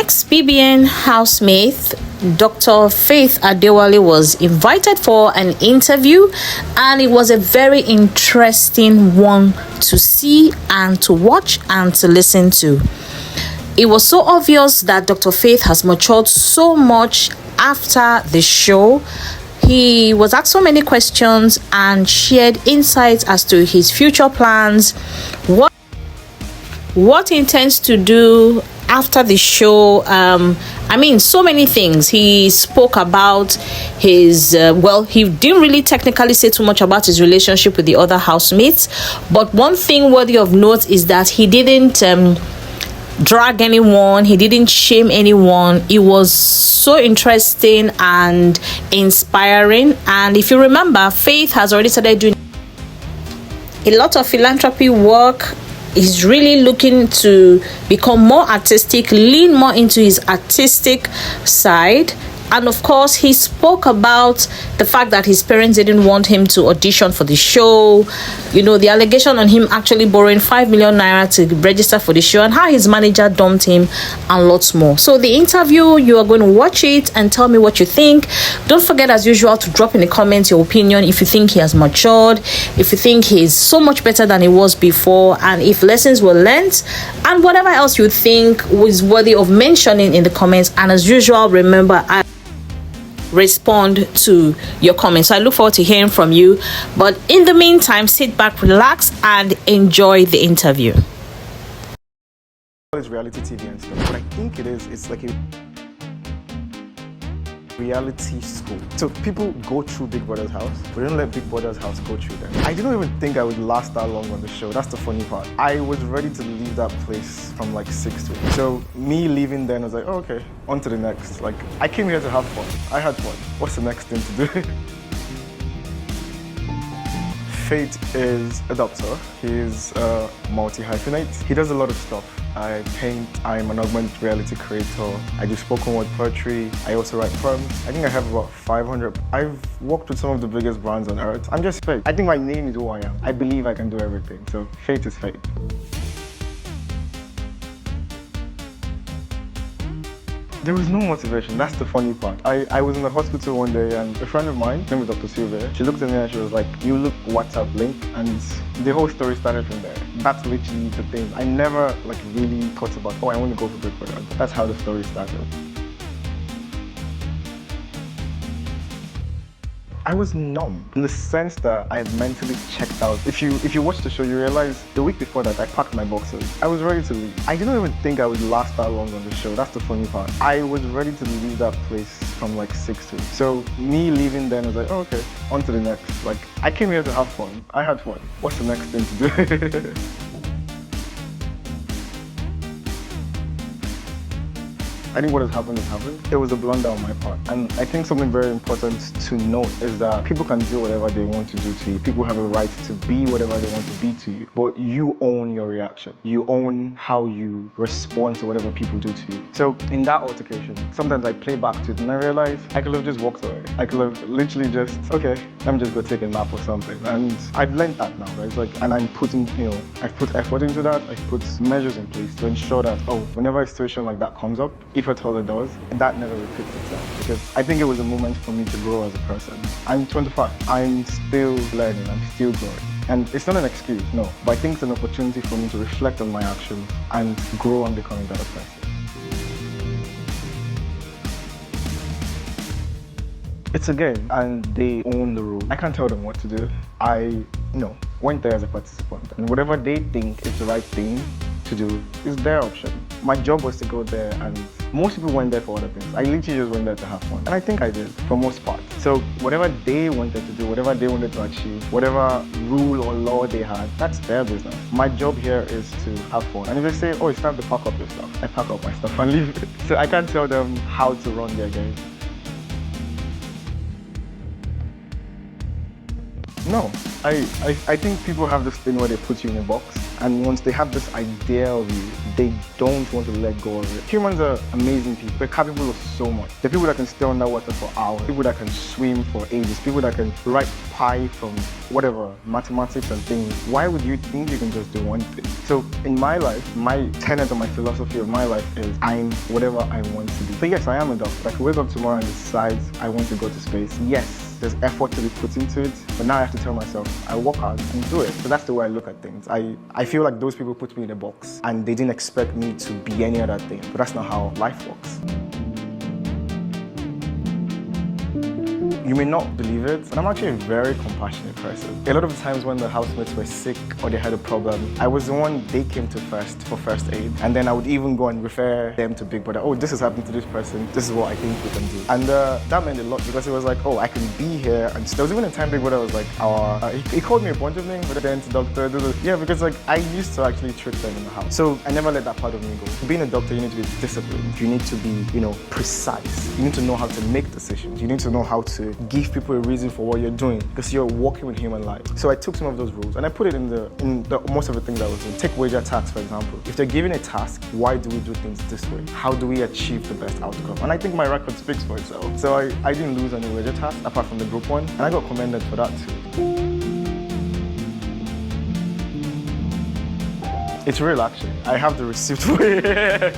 Ex-BBN housemate Dr. Faith Adewale was invited for an interview, and it was a very interesting one to see and to watch and to listen to. It was so obvious that Dr. Faith has matured so much after the show. He was asked so many questions and shared insights as to his future plans, what he intends to do after the show. So many things. He spoke about his he didn't really technically say too much about his relationship with the other housemates, but one thing worthy of note is that he didn't drag anyone, he didn't shame anyone. It was so interesting and inspiring. And if you remember, Faith has already started doing a lot of philanthropy work. He's really looking to become more artistic, lean more into his artistic side. And of course, he spoke about the fact that his parents didn't want him to audition for the show. You know, the allegation on him actually borrowing 5 million naira to register for the show, and how his manager dumped him, and lots more. So the interview, you are going to watch it and tell me what you think. Don't forget, as usual, to drop in the comments your opinion if you think he has matured, if you think he's so much better than he was before, and if lessons were learned, and whatever else you think was worthy of mentioning in the comments. And as usual, remember, I respond to your comments. So I look forward to hearing from you. But in the meantime, sit back, relax, and enjoy the interview. It's reality TV and stuff. What I think it's like a reality school. So people go through Big Brother's house, but they don't let Big Brother's house go through them. I didn't even think I would last that long on the show. That's the funny part. I was ready to leave that place from like 6 weeks. So me leaving then, I was like, oh, okay, on to the next. Like, I came here to have fun. I had fun. What's the next thing to do? Faith is a doctor. He's a multi-hyphenate. He does a lot of stuff. I paint, I'm an augmented reality creator. I do spoken word poetry. I also write poems. I think I have about 500. I've worked with some of the biggest brands on earth. I'm just Faith. I think my name is who I am. I believe I can do everything. So Faith is Faith. There was no motivation. That's the funny part. I was in the hospital one day, and a friend of mine, her name is Dr. Sylvia, she looked at me and she was like, you look WhatsApp link, and the whole story started from there. That's literally the thing. I never really thought about, oh, I want to go for Big Brother. That's how the story started. I was numb in the sense that I had mentally checked out. If you watch the show, you realize the week before that I packed my boxes. I was ready to leave. I didn't even think I would last that long on the show. That's the funny part. I was ready to leave that place from like 6 weeks. So me leaving then, I was like, oh, okay, on to the next. Like, I came here to have fun. I had fun. What's the next thing to do? I think what has happened has happened. It was a blunder on my part. And I think something very important to note is that people can do whatever they want to do to you. People have a right to be whatever they want to be to you. But you own your reaction. You own how you respond to whatever people do to you. So in that altercation, sometimes I play back to it and I realize I could have just walked away. I could have literally just, okay, let me just go take a nap or something. And I've learned that now, right? It's like, and I'm putting, I've put effort into that. I've put measures in place to ensure that, whenever a situation like that comes up, if at all it does, that never repeats itself. Because I think it was a moment for me to grow as a person. I'm 25. I'm still learning. I'm still growing. And it's not an excuse, no. But I think it's an opportunity for me to reflect on my actions and grow and become a better person. It's a game, and they own the rules. I can't tell them what to do. I, went there as a participant. And whatever they think is the right thing to do is their option. My job was to go there, and most people went there for other things. I literally just went there to have fun. And I think I did, for most part. So whatever they wanted to do, whatever they wanted to achieve, whatever rule or law they had, that's their business. My job here is to have fun. And if they say, oh, it's time to pack up your stuff, I pack up my stuff and leave. So I can't tell them how to run their game. No, I think people have this thing where they put you in a box. And once they have this idea of you, they don't want to let go of it. Humans are amazing people. They're capable of so much. They're people that can stay underwater for hours, people that can swim for ages, people that can write pi from whatever, mathematics and things. Why would you think you can just do one thing? So in my life, my tenet or my philosophy of my life is I'm whatever I want to be. So yes, I am a doctor. I could wake up tomorrow and decide I want to go to space. Yes, there's effort to be put into it, but now I have to tell myself, I work hard and do it. So that's the way I look at things. I feel like those people put me in a box and they didn't expect me to be any other thing, but that's not how life works. You may not believe it, but I'm actually a very compassionate person. A lot of the times when the housemates were sick or they had a problem, I was the one they came to first for first aid. And then I would even go and refer them to Big Brother. Oh, this has happened to this person. This is what I think we can do. And that meant a lot because it was like, oh, I can be here. And there was even a time Big Brother was like, he called me a bunch of names, but then to doctor, yeah, because like I used to actually trick them in the house. So I never let that part of me go. Being a doctor, you need to be disciplined. You need to be, precise. You need to know how to make decisions. You need to know how to give people a reason for what you're doing because you're working with human life. So I took some of those rules and I put it in most of the things I was doing. Take wager task, for example. If they're given a task, why do we do things this way? How do we achieve the best outcome? And I think my record speaks for itself. So I didn't lose any wager task apart from the group one, and I got commended for that too. It's real actually. I have the receipt for it.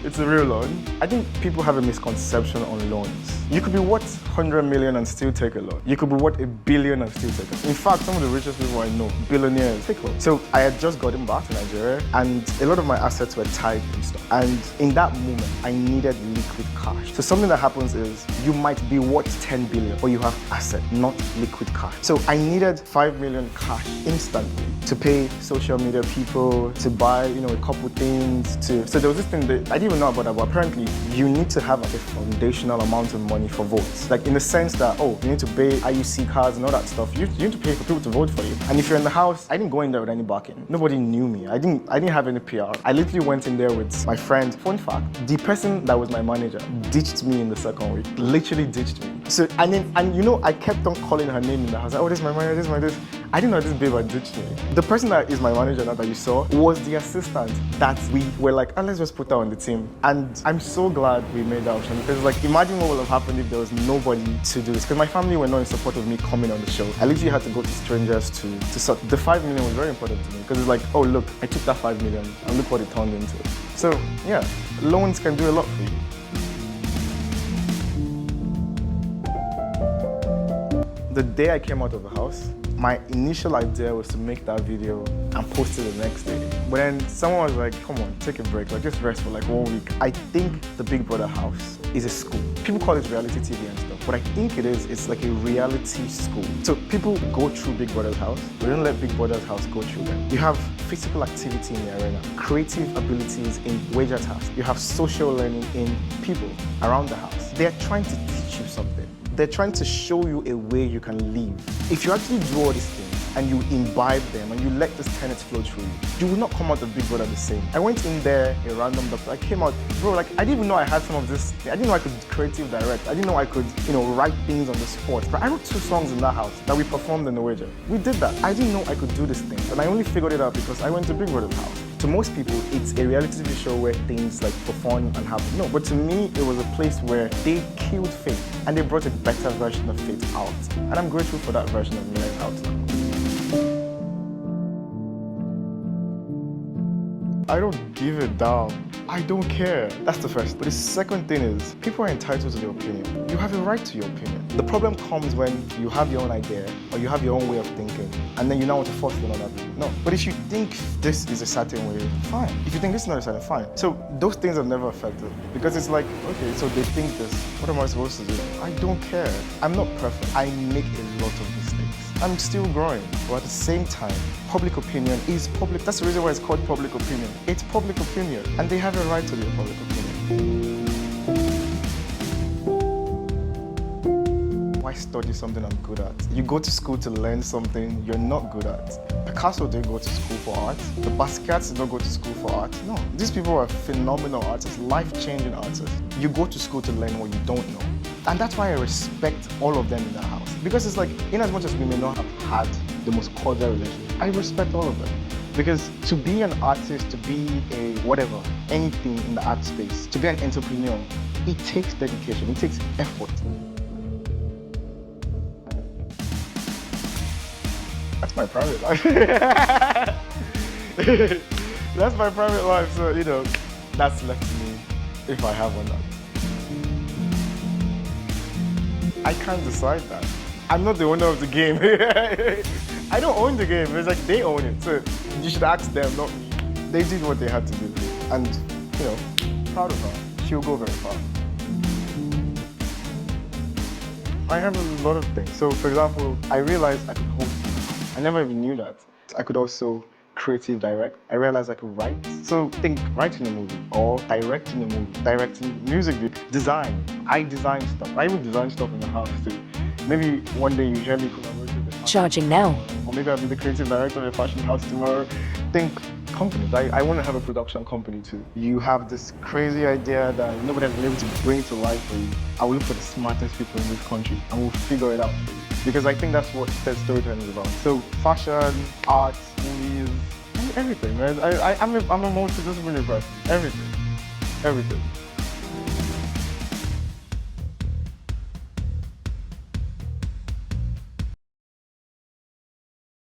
It's a real loan. I think people have a misconception on loans. You could be worth 100 million and still take a loan. You could be worth 1 billion and still take a loan. In fact, some of the richest people I know, billionaires, take loans. So I had just gotten back to Nigeria and a lot of my assets were tied in stuff. And in that moment, I needed liquid cash. So something that happens is you might be worth 10 billion, but you have asset, not liquid cash. So I needed 5 million cash instantly to pay social media people, to buy, a couple things. So there was this thing that I didn't even know about that, but apparently you need to have a foundational amount of money for votes. Like in the sense that, you need to pay IUC cards and all that stuff. You need to pay for people to vote for you. And if you're in the house, I didn't go in there with any backing. Nobody knew me. I didn't have any PR. I literally went in there with my friend. Fun fact, the person that was my manager ditched me in the second week. Literally ditched me. So, I kept on calling her name in the house. Oh, this is my manager, this is my this. I didn't know this babe had ditched me. The person that is my manager now that you saw was the assistant that we were like, let's just put her on the team. And I'm so glad we made that option because imagine what would have happened if there was nobody to do this. Because my family were not in support of me coming on the show. I literally had to go to strangers to sort. The 5 million was very important to me because it's like, oh look, I took that 5 million and look what it turned into. So yeah, loans can do a lot for you. The day I came out of the house, my initial idea was to make that video and post it the next day. But then someone was like, come on, take a break, just rest for 1 week. I think the Big Brother house is a school. People call it reality TV and stuff, but I think it's like a reality school. So people go through Big Brother's house, but don't let Big Brother's house go through them. You have physical activity in the arena, creative abilities in wager tasks. You have social learning in people around the house. They're trying to teach you something. They're trying to show you a way you can live. If you actually do all these things and you imbibe them and you let these tenets flow through you will not come out of Big Brother the same. I went in there, a random doctor. I came out, bro, I didn't even know I had some of this. I didn't know I could creative direct. I didn't know I could, write things on the spot. But I wrote 2 songs in that house that we performed in the wager. We did that. I didn't know I could do these things. And I only figured it out because I went to Big Brother's house. To most people, it's a reality TV show where things like for fun and happen. No, but to me, it was a place where they killed Faith and they brought a better version of Faith out. And I'm grateful for that version of me out now. I don't give a damn. I don't care. That's the first. But the second thing is, people are entitled to their opinion. You have a right to your opinion. The problem comes when you have your own idea or you have your own way of thinking and then you now want to force another thing. No. But if you think this is a certain way, fine. If you think this is not a certain, fine. So those things have never affected me because it's like, okay, so they think this. What am I supposed to do? I don't care. I'm not perfect. I make a lot of mistakes. I'm still growing. But at the same time, public opinion is public. That's the reason why it's called public opinion. It's public opinion, and they have a right to their public opinion. Why study something I'm good at? You go to school to learn something you're not good at. Picasso didn't go to school for art. The Basquiats did not go to school for art. No, these people are phenomenal artists, life-changing artists. You go to school to learn what you don't know. And that's why I respect all of them in the house. Because it's like, in as much as we may not have had the most cordial relationship, I respect all of them. Because to be an artist, to be a whatever, anything in the art space, to be an entrepreneur, it takes dedication, it takes effort. That's my private life. That's my private life, so you know, that's left to me if I have or not. I can't decide that. I'm not the owner of the game. I don't own the game, it's like they own it. So you should ask them, not me. They did what they had to do. And, you know, proud of her. She'll go very far. I have a lot of things. So, for example, I realized I could host. I never even knew that. I could also creative direct. I realized I could write. So think writing a movie or directing a movie, directing music video, design. I design stuff. I even design stuff in the house too. Maybe one day you hear me collaborate with a Charging now. Or maybe I'll be the creative director of a fashion house tomorrow. Think companies. I want to have a production company too. You have this crazy idea that nobody has been able to bring to life for you. I will look for the smartest people in this country and we'll figure it out. Because I think that's what storytelling is about. So fashion, art, movies, everything, man. I'm a multidisciplinary person. Everything.